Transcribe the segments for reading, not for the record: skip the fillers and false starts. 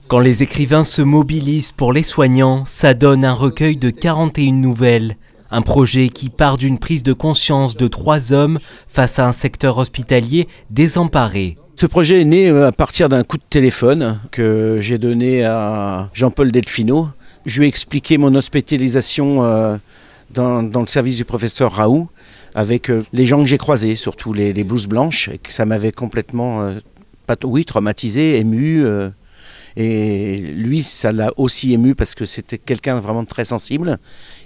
Quand les écrivains se mobilisent pour les soignants, ça donne un recueil de 41 nouvelles. Un projet qui part d'une prise de conscience de 3 hommes face à un secteur hospitalier désemparé. Ce projet est né à partir d'un coup de téléphone que j'ai donné à Jean-Paul Delfino. Je lui ai expliqué mon hospitalisation dans le service du professeur Raoult avec les gens que j'ai croisés, surtout les blouses blanches, et que ça m'avait complètement traumatisé, ému. Et lui, ça l'a aussi ému parce que c'était quelqu'un vraiment de très sensible.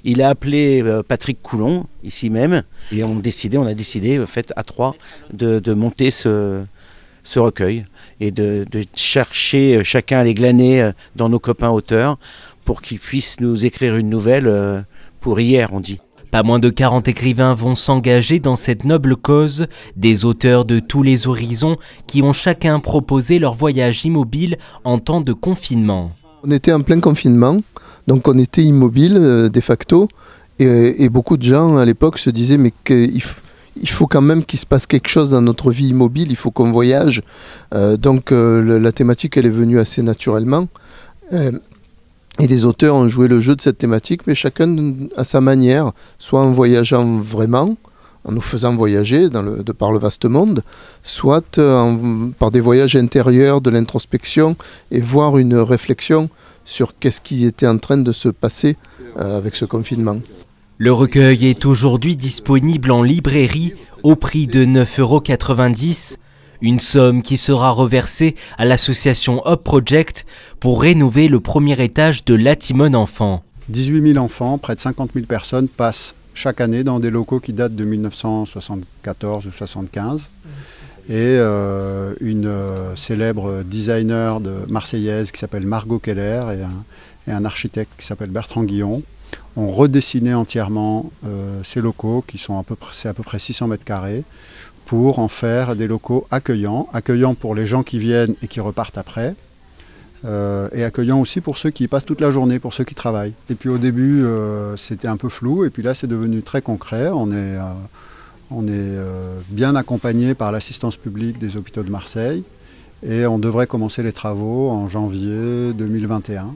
Il a appelé Patrick Coulon, ici même, et on a décidé en fait, à 3 de monter ce recueil et de chercher chacun à les glaner dans nos copains auteurs pour qu'ils puissent nous écrire une nouvelle pour hier, on dit. Pas moins de 40 écrivains vont s'engager dans cette noble cause, des auteurs de tous les horizons qui ont chacun proposé leur voyage immobile en temps de confinement. On était en plein confinement, donc on était immobile de facto, et beaucoup de gens à l'époque se disaient mais il faut quand même qu'il se passe quelque chose dans notre vie immobile, il faut qu'on voyage. Donc la thématique elle est venue assez naturellement. Et les auteurs ont joué le jeu de cette thématique, mais chacun à sa manière, soit en voyageant vraiment, en nous faisant voyager de par le vaste monde, soit par des voyages intérieurs, de l'introspection, et voir une réflexion sur qu'est-ce qui était en train de se passer avec ce confinement. Le recueil est aujourd'hui disponible en librairie au prix de 9,90 €. Une somme qui sera reversée à l'association Hop Project pour rénover le premier étage de l'Atimone Enfant. 18 000 enfants, près de 50 000 personnes passent chaque année dans des locaux qui datent de 1974 ou 1975. Et une célèbre designer marseillaise qui s'appelle Margot Keller et un architecte qui s'appelle Bertrand Guillon ont redessiné entièrement ces locaux qui sont à peu près 600 mètres carrés pour en faire des locaux accueillants pour les gens qui viennent et qui repartent après, et accueillants aussi pour ceux qui y passent toute la journée, pour ceux qui travaillent. Et puis au début, c'était un peu flou, et puis là c'est devenu très concret. On est bien accompagné par l'assistance publique des hôpitaux de Marseille, et on devrait commencer les travaux en janvier 2021.